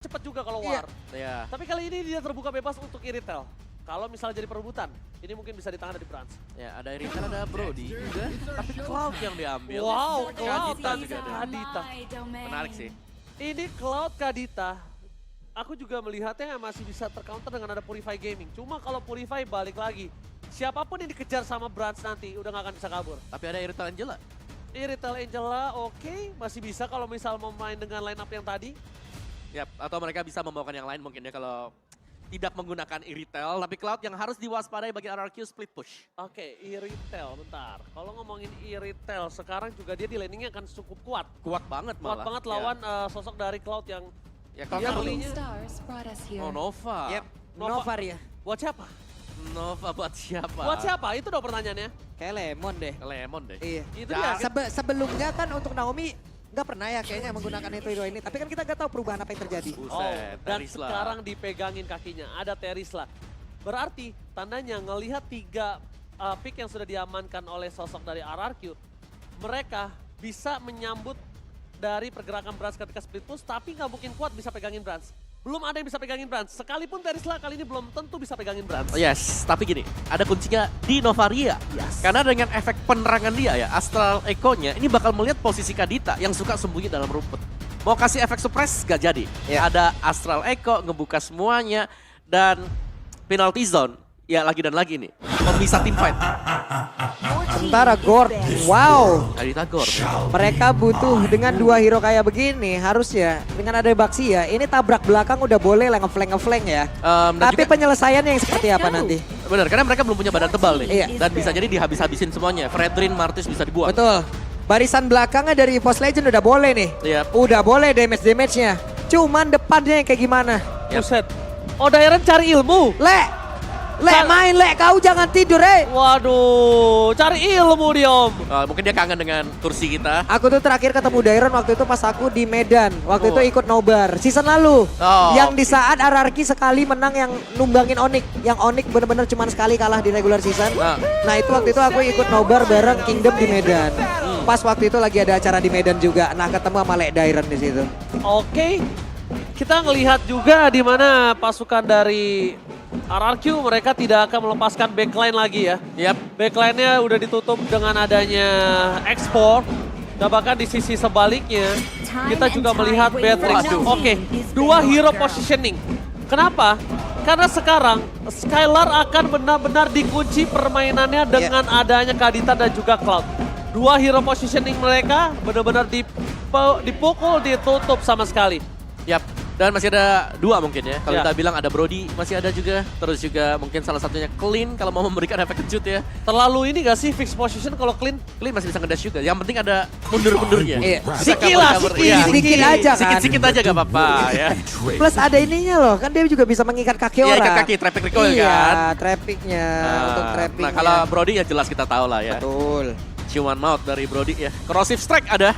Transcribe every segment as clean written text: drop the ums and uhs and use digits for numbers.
cepat juga kalau Iya. war. Iya. Tapi kali ini dia terbuka bebas untuk Iritel. Kalau misalnya jadi perebutan, ini mungkin bisa di tangan dari Brans. Ya, ada Iritel, ada Brody juga. Tapi Cloud yang diambil. Wow, Cloud Kadita juga ada. Kadita. Menarik sih. Ini Cloud Kadita. Aku juga melihatnya masih bisa tercounter dengan ada Purify Gaming. Cuma kalau Purify balik lagi, siapapun yang dikejar sama Brans nanti udah gak akan bisa kabur. Tapi ada Iritel Angela. Iritel Angela oke, masih bisa kalau misal mau main dengan line up yang tadi. Yap, atau mereka bisa membawakan yang lain mungkin ya kalau tidak menggunakan Iritel. Tapi Cloud yang harus diwaspadai bagi RRQ split push. Oke, Iritel bentar. Kalau ngomongin Iritel, sekarang juga dia di laningnya akan cukup kuat. Kuat banget malah. Kuat banget Ya. lawan sosok dari Cloud yang Ya, Cloud dia kan belinya Oh, Nova. Yep, Nova. Novar ya. buat siapa? Nova buat siapa? Buat siapa? Itu dong pertanyaannya. Kayak Lemon deh. Lemon deh. Iya. Itu dia. Sebelumnya kan untuk Naomi nggak pernah ya kayaknya menggunakan hero ini. Tapi kan kita nggak tahu perubahan apa yang terjadi. Oh, Buset, dan Terisla. sekarang dipegangin kakinya. Ada Terisla. Berarti tandanya ngelihat 3 pick yang sudah diamankan oleh sosok dari RRQ, mereka bisa menyambut dari pergerakan Brans ketika split push, tapi nggak mungkin kuat bisa pegangin Brans. Belum ada yang bisa pegangin Brans. Sekalipun Terisla kali ini belum tentu bisa pegangin Brans. Oh, yes, tapi gini, ada kuncinya di Novaria. Yes. Karena dengan efek penerangan dia ya, Astral Echo-nya, ini bakal melihat posisi Kadita yang suka sembunyi dalam rumput. Mau kasih efek suppress, gak jadi. Ya. Ada Astral Echo, ngebuka semuanya, dan penalty zone. Ya lagi dan lagi nih, pemisah team fight. Sementara Gord, wow. Kadita Gore. Mereka butuh dengan 2 hero kayak begini harusnya dengan ada Baxi ya. Ini tabrak belakang udah boleh lah ngeflank ya. Dan Tapi juga, penyelesaiannya yang seperti apa nanti? bener, karena mereka belum punya badan tebal nih. Iya. Dan bisa jadi dihabis-habisin semuanya. Fredrin, Martis bisa dibuang. Betul. Barisan belakangnya dari Force Legend udah boleh nih. Iya. Udah boleh damage-nya. Cuman depannya yang kayak gimana? Yap. Buset. Oh, Dairen cari ilmu. Main, kau jangan tidur, Waduh, cari ilmu dia, Om. Mungkin dia kangen dengan kursi kita. Aku tuh terakhir ketemu Dairon waktu itu pas aku di Medan. Waktu itu ikut nobar. Season lalu. Oh, Yang di saat RRQ sekali menang yang numbangin Onyx. Yang Onyx bener-bener cuman sekali kalah di regular season. Nah itu waktu itu aku ikut nobar bareng Kingdom di Medan. Pas waktu itu lagi ada acara di Medan juga. Nah ketemu sama Lek Dairon di situ. Oke, kita ngelihat juga di mana pasukan dari RRQ mereka tidak akan melepaskan backline lagi ya. Yap. Backline-nya udah ditutup dengan adanya ekspor. Dan bahkan di sisi sebaliknya, kita juga melihat Beatrix. Waduh. Oke, 2 hero positioning. Kenapa? Karena sekarang Skylar akan benar-benar dikunci permainannya dengan adanya Kadita dan juga Cloud. 2 hero positioning mereka benar-benar dipukul, ditutup sama sekali. Yap, dan masih ada 2 mungkin ya. Kalau Ya. kita bilang ada Brody, masih ada juga. Terus juga mungkin salah satunya Clean kalau mau memberikan efek kejut ya. Terlalu ini gak sih fixed position kalau clean? Clean masih bisa ngedash juga. Yang penting ada mundur-mundurnya. Iya. Bisa Sikit lah, cover-cover. sikit. Iya. Sedikit aja kan. Sikit-sikit aja gak apa-apa ya. Plus ada ininya loh. Kan dia juga bisa mengikat kaki Iya, orang. ikat kaki, traffic recoil Iya, kan. trafficnya. Untuk trappingnya. Nah kalau Brody ya jelas kita tahu lah ya. Betul. Ciuman maut dari Brody ya. Corrosive Strike ada.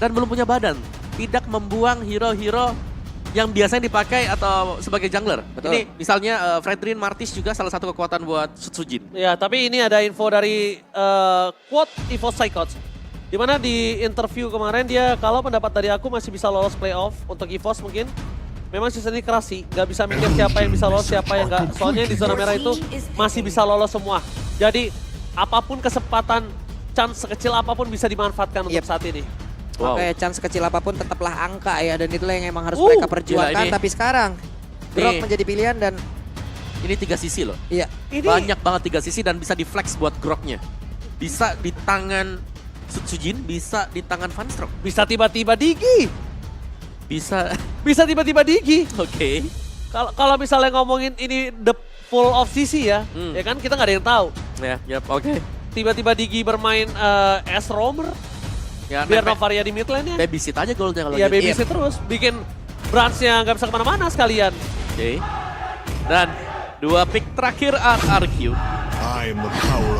Dan belum punya badan. Tidak membuang hero-hero yang biasanya dipakai atau sebagai jungler. Betul. Ini misalnya Fredrin Martis juga salah satu kekuatan buat Sutsujin. Ya, tapi ini ada info dari quote Evo Psychots. Dimana di interview kemarin dia, kalau pendapat dari aku masih bisa lolos playoff untuk EVOS mungkin. Memang season ini keras sih, nggak bisa mikir siapa yang bisa lolos, siapa yang nggak. Soalnya di zona merah itu masih bisa lolos semua. Jadi apapun kesempatan, chance sekecil apapun bisa dimanfaatkan untuk saat ini. Wow. Oke, chance kecil apapun tetaplah angka ya. Dan itulah yang emang harus mereka perjuangkan. gila ini. Tapi sekarang, Grok Nih. menjadi pilihan dan Ini 3 sisi loh. iya. Ini Banyak banget 3 sisi dan bisa di flex buat Groknya. Bisa di tangan Sutsujin, bisa di tangan Vanstroke. bisa tiba-tiba Digi. Bisa, Bisa tiba-tiba Digi. oke. Kalau misalnya ngomongin ini the full of CC ya, ya kan kita nggak ada yang tahu. Ya, oke. Tiba-tiba Digi bermain as roamer, Ya, biar Novaria di mid lane-nya. babysit aja goldnya kalau Iya, gitu. babysit terus. Bikin branch-nya nggak bisa kemana-mana sekalian. Oke. Dan 2 pick terakhir RRQ.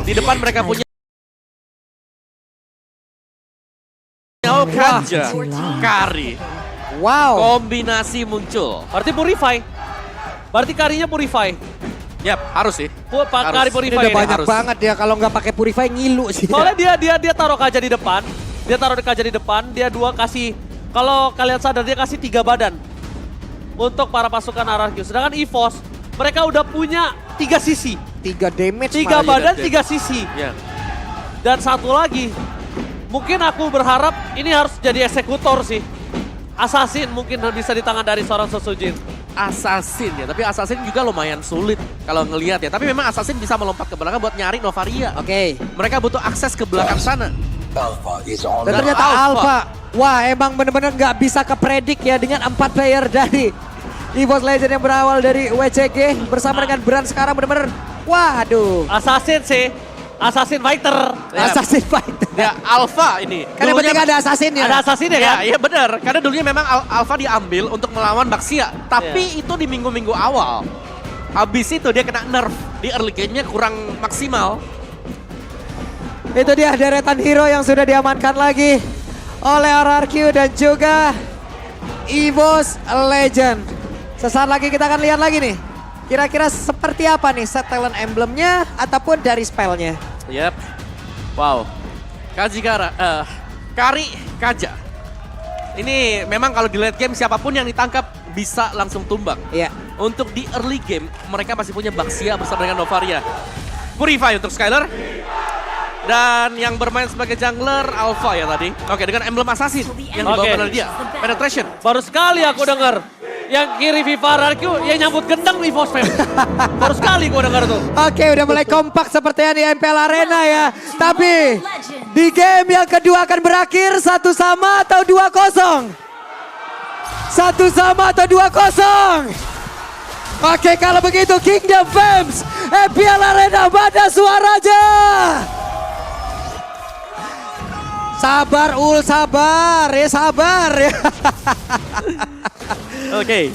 Di depan mereka punya Kanja, Kari. Wow. Kombinasi muncul. Berarti Purify. Berarti Karinya Purify. Yap, harus sih. Kari Harus. Ini Purify udah ini. banyak harus. banget ya kalau nggak pakai Purify ngilu sih. Soalnya dia taruh Kaja di depan. Dia taruh Kaja di depan, dia 2 kasih, kalau kalian sadar dia kasih 3 badan. untuk para pasukan RRQ. Sedangkan EVOS, mereka udah punya 3 sisi. 3 damage 3 malah. badan, 3 sisi. Ya. Dan satu lagi, mungkin aku berharap ini harus jadi eksekutor sih. Assassin mungkin bisa di tangan dari seorang Sosujin. Assassin ya, tapi Assassin juga lumayan sulit kalau ngelihat ya. Tapi memang Assassin bisa melompat ke belakang buat nyari Novaria. Oke. Mereka butuh akses ke belakang sana. Dan ternyata Alpha. Wah, emang bener-bener nggak bisa kepredik ya dengan 4 player dari EVOS Legend yang berawal dari WCG bersama dengan Bran sekarang bener-bener. Waduh. Assassin sih, Assassin Fighter. Ya. Assassin Fighter. Ya, Alpha ini. Karena Dulunya- penting ada assassinnya. Ada Assassin ya kan? Ya, iya benar. Karena dulunya memang Alpha diambil untuk melawan Baxia. Tapi itu di minggu-minggu awal. Habis itu dia kena nerf. Di early game-nya kurang maksimal. Itu dia deretan hero yang sudah diamankan lagi oleh RRQ dan juga EVOS Legend. Sesaat lagi kita akan lihat lagi nih. Kira-kira seperti apa nih set talent emblemnya ataupun dari spellnya. Yap. Wow. Kari Kaja. Ini memang kalau di late game siapapun yang ditangkap bisa langsung tumbang. Iya. Untuk di early game mereka masih punya Baxia bersama dengan Novaria. Purify untuk Skyler. Dan yang bermain sebagai jungler Alpha ya tadi. Oke, dengan emblem assassin yang dibawa oleh dia. Penetration. Baru sekali aku dengar yang kiri Viva RRQ yang nyambut gendang nih EVOS fam. Baru sekali gue dengar tuh. Oke, udah mulai kompak sepertinya di MPL Arena ya. Tapi di game yang kedua akan berakhir 1-1 atau 2-0? 1-1 atau 2-0? Oke, kalau begitu Kingdom Fams, MPL Arena, mana suaranya? Sabar Ul, sabar ya, sabar ya. Oke.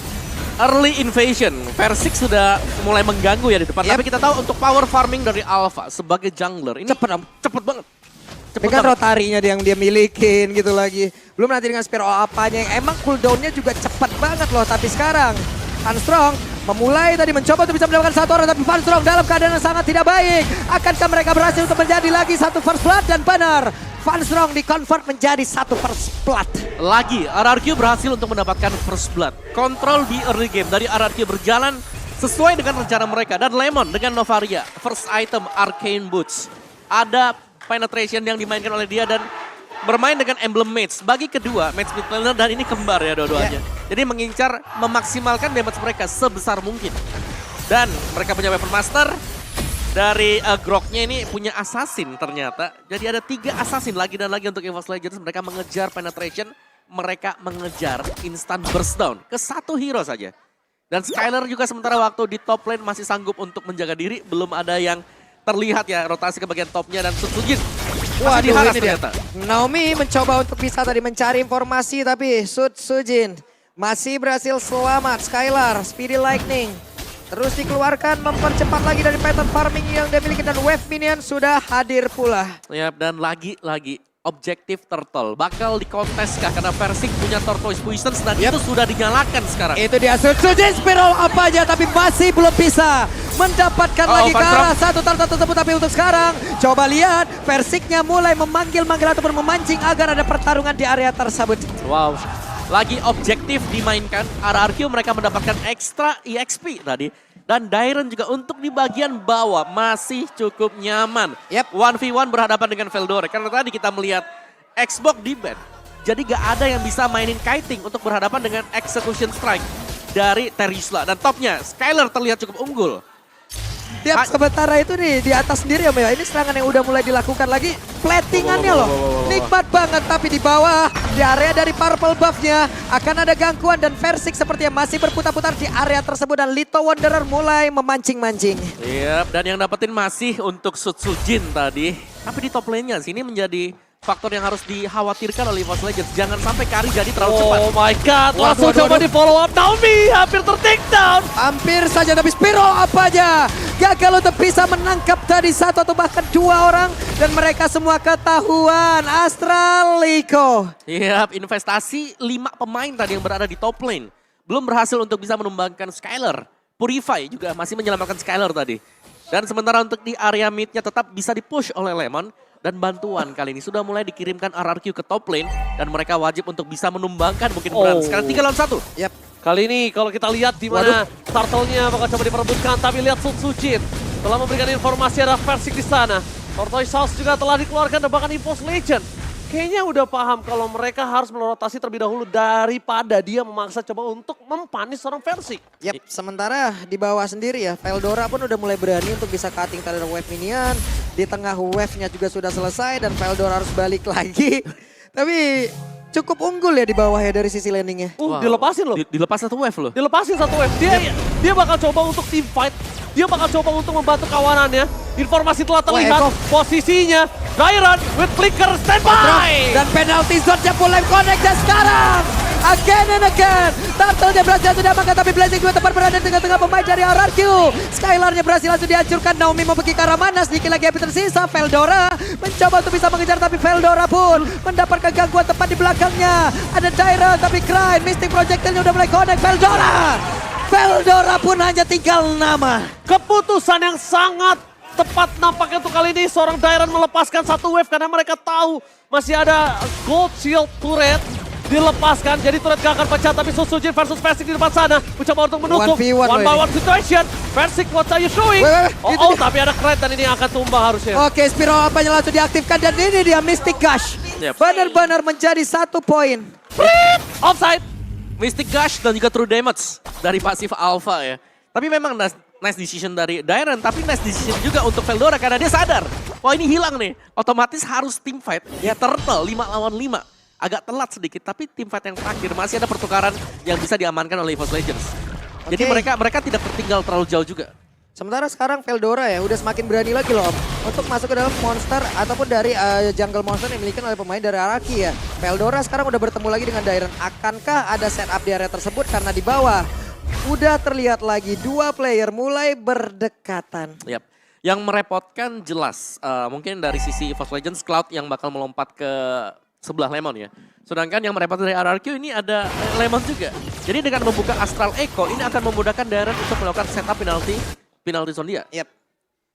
Early invasion. Versik sudah mulai mengganggu ya di depan. Yep. Tapi kita tahu untuk power farming dari Alpha sebagai jungler ini Cepet, Om. cepet banget. Cepet Dengan banget. rotarinya yang dia milikin gitu lagi. Belum nanti dengan Spiro apanya yang emang cooldownnya juga cepat banget loh. Tapi sekarang Van Strong memulai tadi mencoba untuk bisa mendapatkan satu orang. Tapi Van Strong dalam keadaan yang sangat tidak baik. Akankah mereka berhasil untuk menjadi lagi satu first blood? Dan benar, Van Strong di-convert menjadi satu first blood. Lagi, RRQ berhasil untuk mendapatkan first blood. Kontrol di early game dari RRQ berjalan sesuai dengan rencana mereka. Dan Lemon dengan Novaria, first item Arcane Boots. Ada penetration yang dimainkan oleh dia dan bermain dengan emblem match. Bagi kedua, match mid laner dan ini kembar ya dua-duanya. Jadi mengincar memaksimalkan damage mereka sebesar mungkin. Dan mereka punya weapon master. Dari Groknya ini punya assassin ternyata. Jadi ada 3 assassin lagi dan lagi untuk EVOS Legends. Mereka mengejar penetration, mereka mengejar instant burst down ke satu hero saja. Dan Skyler juga sementara waktu di top lane masih sanggup untuk menjaga diri. Belum ada yang terlihat ya rotasi ke bagian topnya dan Sujin masih diharas ternyata. Naomi mencoba untuk bisa tadi mencari informasi tapi Sujin masih berhasil selamat. Skylar, Speedy Lightning. Terus dikeluarkan mempercepat lagi dari pattern farming yang dia miliki dan wave minion sudah hadir pula. Ya, dan lagi-lagi objektif turtle bakal dikonteskah karena Versik punya tortoise poisons dan itu sudah dinyalakan sekarang. Itu dia Sujin spiral apa aja tapi masih belum bisa mendapatkan lagi ke Van arah satu turtle tersebut. Tapi untuk sekarang coba lihat Versiknya mulai memanggil-manggil ataupun memancing agar ada pertarungan di area tersebut. Wow. Lagi objektif dimainkan, RRQ mereka mendapatkan ekstra EXP tadi. Dan Dairon juga untuk di bagian bawah masih cukup nyaman. Yep. 1v1 berhadapan dengan Veldore. Karena tadi kita melihat Xbox di ban. Jadi gak ada yang bisa mainin kiting untuk berhadapan dengan Execution Strike dari Terisla. Dan topnya, Skyler terlihat cukup unggul. Tiap sementara itu nih di atas sendiri ya, ini serangan yang udah mulai dilakukan lagi. Platingannya loh, nikmat banget. Tapi di bawah, di area dari purple buffnya akan ada gangguan dan Versik sepertinya masih berputar-putar di area tersebut. Dan Lito Wanderer mulai memancing-mancing. Yap, dan yang dapetin masih untuk Sujin tadi. Tapi di top lane-nya sini menjadi faktor yang harus dikhawatirkan oleh EVOS Legends. Jangan sampai Kari jadi terlalu cepat. Oh my god, langsung coba di follow up. Naomi hampir ter-take down. Hampir saja tapi Spiro apa aja. Gagal untuk bisa menangkap tadi satu atau bahkan 2 orang. Dan mereka semua ketahuan. Astraliko. Yap, investasi 5 pemain tadi yang berada di top lane. Belum berhasil untuk bisa menumbangkan Skyler. Purify juga masih menyelamatkan Skyler tadi. Dan sementara untuk di area mid-nya tetap bisa dipush oleh Lemon. dan bantuan kali ini sudah mulai dikirimkan RRQ ke top lane dan mereka wajib untuk bisa menumbangkan mungkin Bran. Sekarang 3 lawan 1. Yap. Kali ini kalau kita lihat di mana turtle-nya bakal coba diperebutkan, tapi lihat Sun Sujin telah memberikan informasi ada Versik di sana. Tortoise House juga telah dikeluarkan dan bahkan Impulse Legend. Kayaknya udah paham kalau mereka harus merotasi terlebih dahulu daripada dia memaksa coba untuk mempanis seorang Versik. Yap, sementara di bawah sendiri ya, Veldora pun udah mulai berani untuk bisa cutting terhadap wave minion. Di tengah wave-nya juga sudah selesai dan Veldora harus balik lagi. Tapi cukup unggul ya di bawah ya dari sisi landingnya. Dilepasin loh. Dilepas satu wave loh. Dilepasin satu wave. Dia bakal coba untuk team fight. Dia bakal coba untuk membantu kawanannya. Informasi telah terlihat. Posisinya Dairan with flicker standby. Dan penalty zone-nya mulai connect dan sekarang again and again. Turtle-nya berhasil sudah makan tapi Blazing juga tepat berada di tengah-tengah pemain dari RRQ. Skylar-nya berhasil langsung dihancurkan. Naomi mau pergi ke arah mana, sedikit lagi api tersisa. Veldora mencoba untuk bisa mengejar tapi Veldora pun mendapatkan gangguan tepat di belakangnya. Ada Dairan tapi Crane, Mystic Projectile-nya udah mulai connect. Veldora pun hanya tinggal nama. Keputusan yang sangat tepat nampaknya untuk kali ini. Seorang Dairan melepaskan satu wave karena mereka tahu masih ada Gold Shield turret. Dilepaskan, jadi turret gak akan pecah. Tapi Sun Sujin versus Versik di depan sana. Mencoba untuk menutup. 1v1 one by one situation. Versik, what are you showing? Tapi ada Crane dan ini akan tumbang harusnya. Oke, Spiral apanya langsung diaktifkan dan ini dia Mystic Gush. Yep. Benar-benar menjadi 1 poin. Offside. Mystic Gush dan juga True Damage dari pasif Alpha ya. Tapi memang nice decision dari Dairan, tapi nice decision juga untuk Veldora karena dia sadar. Wah ini hilang nih, otomatis harus team fight. Ya Turtle 5 lawan 5. Agak telat sedikit, tapi team fight yang terakhir masih ada pertukaran yang bisa diamankan oleh EVOS Legends. Jadi mereka tidak tertinggal terlalu jauh juga. Sementara sekarang Veldora ya udah semakin berani lagi loh Om untuk masuk ke dalam monster ataupun dari jungle monster yang dimiliki oleh pemain dari Araki ya. Veldora sekarang udah bertemu lagi dengan Dairan. Akankah ada setup di area tersebut karena di bawah udah terlihat lagi 2 player mulai berdekatan. Yap. Yang merepotkan jelas mungkin dari sisi EVOS Legends Cloud yang bakal melompat ke sebelah Lemon ya. Sedangkan yang merepotkan dari RRQ ini ada Lemon juga. Jadi dengan membuka Astral Echo ini akan memudahkan Dairan untuk melakukan setup penalti zone dia. Yap.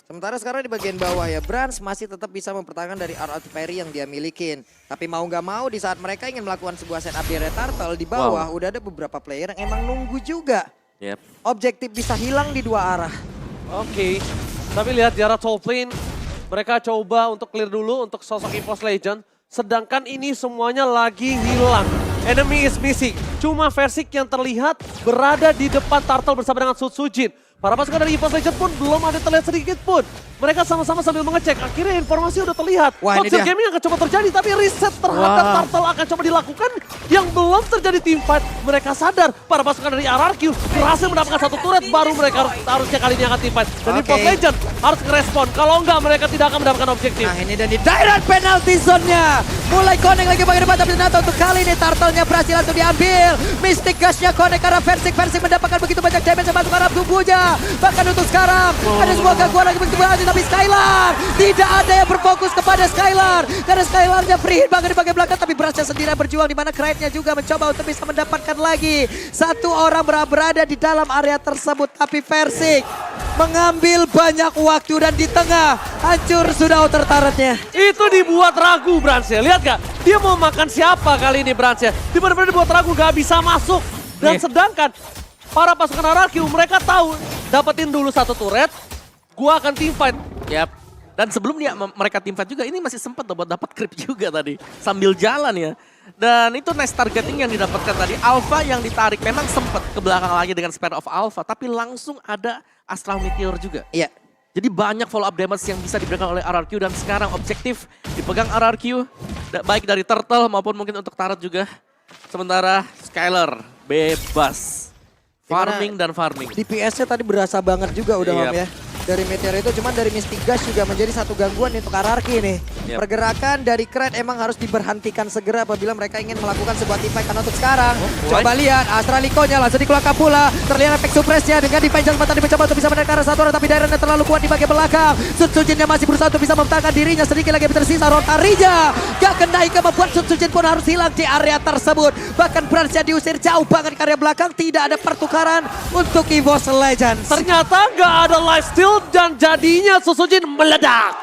Sementara sekarang di bagian bawah ya, Brans masih tetap bisa mempertahankan dari RRQ parry yang dia milikin. Tapi mau nggak mau di saat mereka ingin melakukan sebuah setup di area Turtle, di bawah udah ada beberapa player yang emang nunggu juga. Yep. Objektif bisa hilang di 2 arah. Oke. Tapi lihat di arah top lane, mereka coba untuk clear dulu untuk sosok EVOS Legend. Sedangkan ini semuanya lagi hilang. Enemy is missing. Cuma Versik yang terlihat berada di depan Turtle bersama dengan Sun Sujin. Para pasukan dari EVOS Legends pun belum ada terlihat sedikit pun. Mereka sama-sama sambil mengecek. Akhirnya informasi udah terlihat. Wah, ini dia. Gaming akan coba terjadi, tapi reset terhadap Turtle akan coba dilakukan. Yang belum terjadi team fight. Mereka sadar para pasukan dari RRQ berhasil mendapatkan satu turret. Baru mereka harusnya kali ini akan team fight. Dan EVOS Legends harus ngerespon. Kalau enggak mereka tidak akan mendapatkan objektif. Nah ini dan di Dairan penalty zone-nya. Mulai connect lagi bagian depan, tapi ternyata untuk kali ini Turtle-nya berhasil langsung diambil. Mystic Gush-nya connect karena Versik mendapatkan begitu banyak damage yang masuk ke arah tubuhnya. Bahkan untuk sekarang ada sebuah gangguan lagi begitu berhasil, tapi Skylar tidak ada yang berfokus kepada Skylar karena Skylar-nya free hit banget di bagian belakang, tapi berhasil sendirian berjuang di mana Crane-nya juga mencoba untuk bisa mendapatkan lagi satu orang berada di dalam area tersebut, tapi Versik mengambil banyak waktu dan di tengah hancur sudah outer turret-nya. Itu dibuat ragu Brans ya, lihat gak? Dia mau makan siapa kali ini Brans ya? Dia benar-benar dibuat ragu, gak bisa masuk. Dan sedangkan para pasukan RRQ mereka tahu dapetin dulu satu turret, gua akan team fight. Yap. Dan sebelum mereka team fight juga, ini masih sempat buat dapat creep juga tadi. Sambil jalan ya. Dan itu nice targeting yang didapatkan tadi. Alpha yang ditarik memang sempat ke belakang lagi dengan Spare of Alpha. Tapi langsung ada Astral Meteor juga. Iya. Jadi banyak follow up damage yang bisa diberikan oleh RRQ. Dan sekarang objektif dipegang RRQ. Baik dari Turtle maupun mungkin untuk Turret juga. Sementara Skylar bebas. Farming dan farming. DPS-nya tadi berasa banget juga udah Om ya. Dari Meteor itu, cuman dari Mystic Gush juga menjadi satu gangguan untuk RRQ nih. Pergerakan dari Crane emang harus diberhentikan segera apabila mereka ingin melakukan sebuah team fight. Karena untuk sekarang, coba lihat Astralico-nya langsung dikeluarkan pula. Terlihat efek suppress-nya dengan defense sempat tadi mencoba untuk bisa menekan arah satu orang, tapi Dairan terlalu kuat di bagian belakang. Sun Sujin-nya masih berusaha untuk bisa mempertahankan dirinya, sedikit lagi tersisa. Rotarinya gak kena Ika, membuat Sun Sujin pun harus hilang di area tersebut. Bahkan Brans-nya diusir jauh banget ke area belakang, tidak ada pertukaran untuk EVOS Legends. Ternyata nggak ada lifesteal dan jadinya Sun Sujin meledak.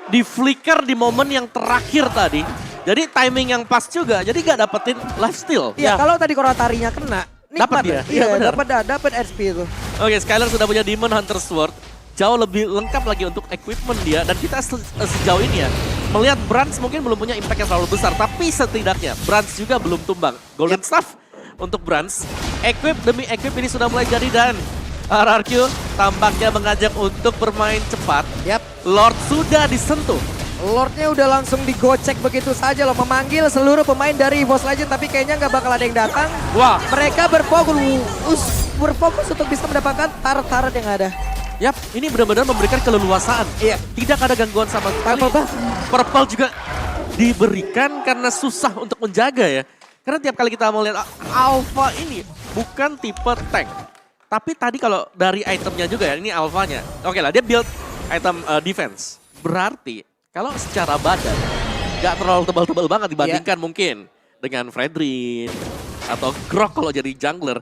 di flicker di momen yang terakhir tadi. Jadi timing yang pas juga, jadi gak dapetin lifesteal. Iya, kalau tadi Koratarinya kena, Dapat nikmat dia. ya. Iya, benar. Dapat HP itu. Oke, Skylar sudah punya Demon Hunter Sword. Jauh lebih lengkap lagi untuk equipment dia. Dan kita sejauh ini ya, melihat Brans mungkin belum punya impact yang terlalu besar. Tapi setidaknya Brans juga belum tumbang. Golden Staff untuk Brans. Equip demi equip ini sudah mulai jadi dan RRQ tampaknya mengajak untuk bermain cepat. Yap. Lord sudah disentuh. Lordnya udah langsung digocek begitu saja loh. Memanggil seluruh pemain dari EVOS Legends. Tapi kayaknya nggak bakal ada yang datang. Wah. Mereka berfokus untuk bisa mendapatkan taret-taret yang ada. Yap, ini benar-benar memberikan keleluasaan. Iya. Tidak ada gangguan sama sekali. Purple juga diberikan karena susah untuk menjaga ya. Karena tiap kali kita mau lihat Alpha ini bukan tipe tank. Tapi tadi kalau dari itemnya juga ya, ini Alphanya. Oke lah, dia build item defense. Berarti kalau secara badan nggak terlalu tebal-tebal banget dibandingkan mungkin dengan Fredrin atau Grok kalau jadi jungler.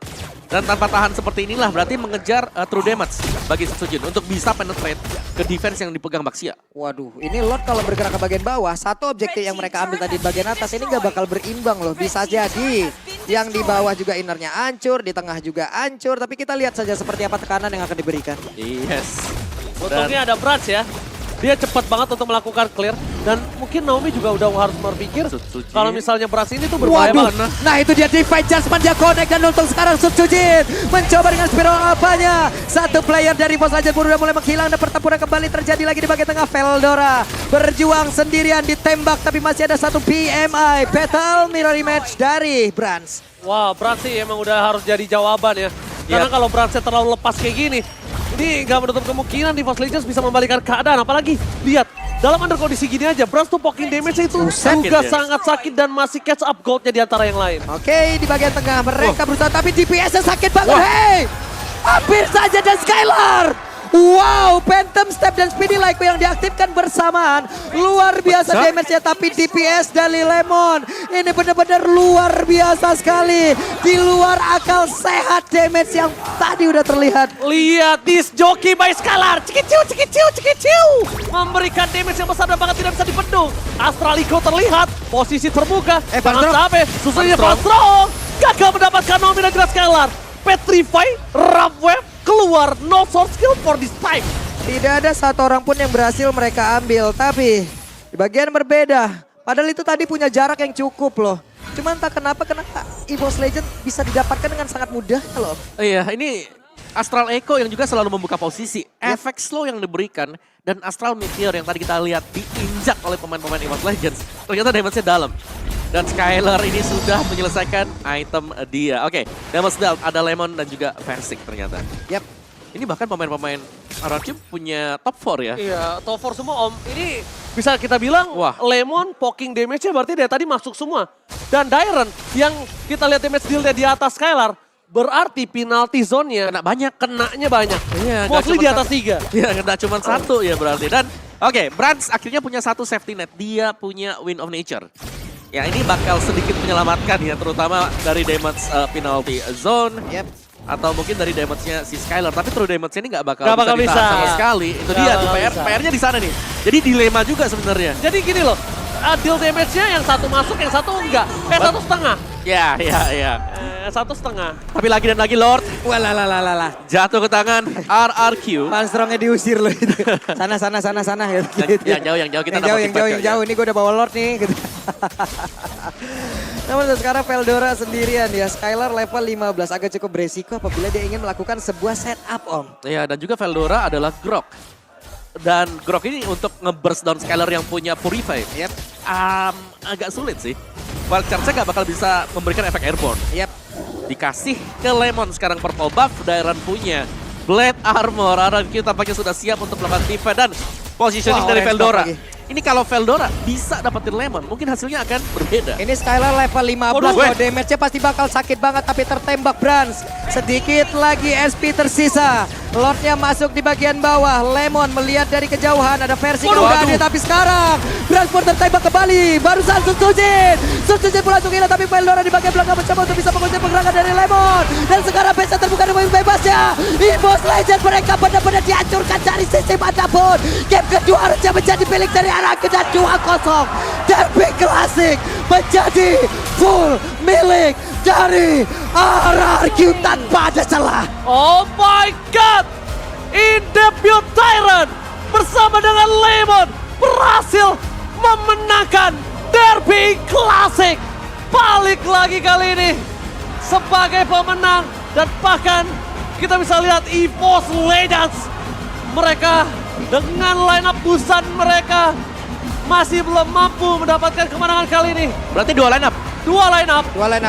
Dan tanpa tahan seperti inilah berarti mengejar true damage bagi Setsujin untuk bisa penetrate ke defense yang dipegang Baxia. Waduh, ini Lord kalau bergerak ke bagian bawah, satu objektif yang mereka ambil tadi di bagian atas ini nggak bakal berimbang loh. Bisa jadi yang di bawah juga innernya hancur, di tengah juga hancur. Tapi kita lihat saja seperti apa tekanan yang akan diberikan. Yes. Untungnya ada Brans ya. Dia cepat banget untuk melakukan clear. Dan mungkin Naomi juga udah harus berpikir kalau misalnya Brans ini tuh berbahaya Waduh, banget. nah itu dia Divine Judgment, dia connect dan untuk sekarang Setsujin mencoba dengan spiral apanya. Satu player dari EVOS Legends udah mulai menghilang dan pertempuran kembali terjadi lagi di bagian tengah. Veldora berjuang sendirian ditembak tapi masih ada satu PMI. Battle mirror image dari Brans. Wah, Brans sih emang udah harus jadi jawaban ya. Karena kalau Bransnya terlalu lepas kayak gini, ini nggak menutup kemungkinan di EVOS Legends bisa membalikan keadaan. Apalagi, lihat, dalam under kondisi gini aja, Brans tuh poking damage itu juga sangat sakit dan masih catch up goldnya di antara yang lain. Oke, di bagian tengah mereka berusaha tapi DPS-nya sakit banget. Hey! Hampir saja dan Skylar. Wow, Phantom Step dan Speedy Like yang diaktifkan bersamaan. Luar biasa damage-nya tapi DPS dari Lemon. Ini benar-benar luar biasa sekali. Di luar akal sehat damage yang tadi udah terlihat. Lihat this jockey by Skylar. Cikiciu, cikiciu, cikiciu. Memberikan damage yang besar dan banget tidak bisa dibendung. Astralico terlihat. Posisi terbuka. Jangan sampai susunya Strong. Gagal mendapatkan Naomi dan juga Skylar. Petrify, Rapweb, keluar, no source skill for this time. Tidak ada satu orang pun yang berhasil mereka ambil. Tapi di bagian berbeda. Padahal itu tadi punya jarak yang cukup loh. Cuman tak kenapa EVOS Legends bisa didapatkan dengan sangat mudah loh. Iya, ini Astral Echo yang juga selalu membuka posisi. Efek slow yang diberikan dan Astral Meteor yang tadi kita lihat diinjak oleh pemain-pemain EVOS Legends. Ternyata damage-nya dalam. Dan Skylar ini sudah menyelesaikan item dia. Oke, damage dealt ada Lemon dan juga Versik ternyata. Yap. Ini bahkan pemain-pemain RRQ punya top 4 ya. Iya, top 4 semua om. Ini bisa kita bilang Lemon poking damage-nya berarti dari tadi masuk semua. Dan Dairon yang kita lihat damage deal-nya di atas Skylar. Berarti penalty zone-nya kenanya banyak. Iya, mostly di atas 3. Iya, nggak cuma satu ya berarti. Dan oke, Brans akhirnya punya satu safety net. Dia punya Wind of Nature. Ya ini bakal sedikit menyelamatkan ya, terutama dari damage penalty zone. Yep. Atau mungkin dari damage-nya si Skylar. Tapi true damage-nya ini nggak bakal bisa ditahan sama sekali. Itu dia tuh PR-nya di sana nih. Jadi dilema juga sebenarnya. Jadi gini loh, deal damage-nya yang satu masuk, yang satu enggak. Satu setengah. Ya. Satu setengah. Tapi lagi dan lagi Lord. Walah. Jatuh ke tangan RRQ. Panstrongnya diusir loh itu. Sana gitu. Yang jauh kita dapat yang jauh. Ini gue udah bawa Lord nih gitu. Namun sekarang Veldora sendirian ya. Skylar level 15 agak cukup beresiko apabila dia ingin melakukan sebuah setup om. Iya, dan juga Veldora adalah Grok. Dan Grok ini untuk nge-burst down Skylar yang punya Purify. Yep. Agak sulit sih. Wild Charge-nya gak bakal bisa memberikan efek airborne. Yep. Dikasih ke Lemon sekarang purple buff. Dairon punya Blade Armor. RRQ tampaknya sudah siap untuk melakukan defense dan positioning dari Veldora. Ini kalau Veldora bisa dapetin Lemon, mungkin hasilnya akan berbeda. Ini Skylar level 15, damage-nya pasti bakal sakit banget tapi tertembak Brans. Sedikit lagi SP tersisa. Lordnya masuk di bagian bawah. Lemon melihat dari kejauhan ada versi udah ada tapi sekarang Brans pun tertembak kembali. Barusan Setsujin pun langsung hilang tapi Veldora di bagian belakang mencoba untuk bisa mengunci pergerakan dari Lemon. Dan sekarang base terbuka dengan bebas saja EVOS Legend mereka benar-benar dihancurkan dari sisi manapun. Game kedua harusnya menjadi milik dari RRQ dan 2-0. Derby Classic menjadi full milik dari RRQ tanpa ada celah. Oh my god! Indebut Tyrant bersama dengan Lemon berhasil memenangkan Derby Classic. Balik lagi kali ini sebagai pemenang dan bahkan kita bisa lihat EVOS Legends mereka dengan line up Busan mereka masih belum mampu mendapatkan kemenangan kali ini. Berarti 2 line up. Dua line up. Dua line up.